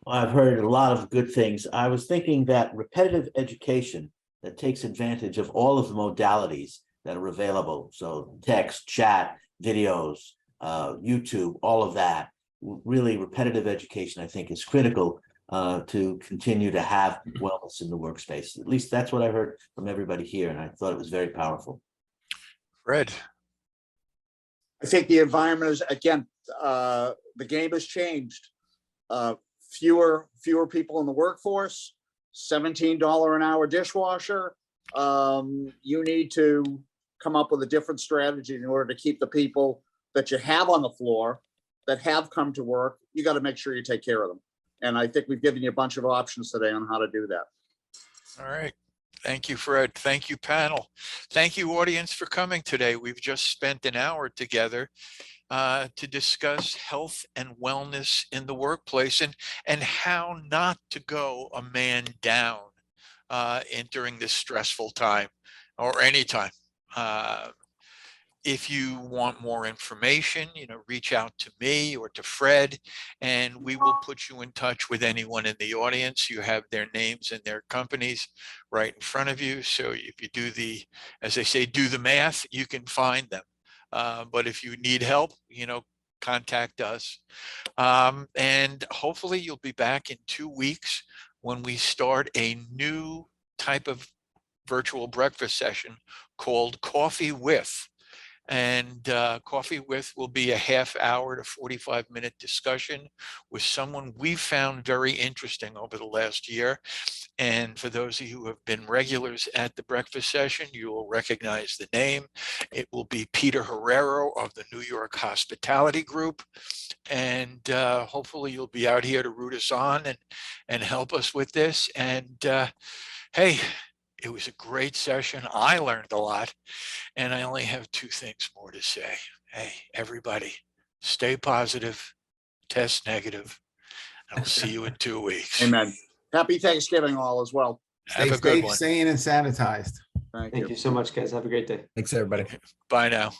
I've heard a lot of good things. I was thinking that repetitive education that takes advantage of all of the modalities that are available. So text, chat, videos, YouTube, all of that. Really repetitive education, I think, is critical to continue to have wellness in the workspace. At least that's what I heard from everybody here, and I thought it was very powerful. Fred. I think the environment is, again, the game has changed. Fewer people in the workforce, $17 an hour dishwasher. You need to come up with a different strategy in order to keep the people that you have on the floor that have come to work. You got to make sure you take care of them. And I think we've given you a bunch of options today on how to do that. All right. Thank you, Fred. Thank you, panel. Thank you, audience, for coming today. We've just spent an hour together to discuss health and wellness in the workplace and how not to go a man down during this stressful time or any time. If you want more information, reach out to me or to Fred, and we will put you in touch with anyone in the audience. You have their names and their companies right in front of you. So if you do as they say, do the math, you can find them. But if you need help, contact us. And hopefully you'll be back in 2 weeks when we start a new type of virtual breakfast session called Coffee With. And Coffee With will be a half-hour to 45-minute discussion with someone we've found very interesting over the last year. And for those of you who have been regulars at the breakfast session, you will recognize the name. It will be Peter Herrero of the New York Hospitality Group. And hopefully you'll be out here to root us on and help us with this. And hey, it was a great session. I learned a lot. And I only have 2 things more to say. Hey, everybody, stay positive, test negative. I'll see you in 2 weeks. Amen. Happy Thanksgiving all as well. Have Stay a good safe, one. sane, and sanitized. Thank Thank you. you so much, guys. Have a great day. Thanks, everybody. Bye now.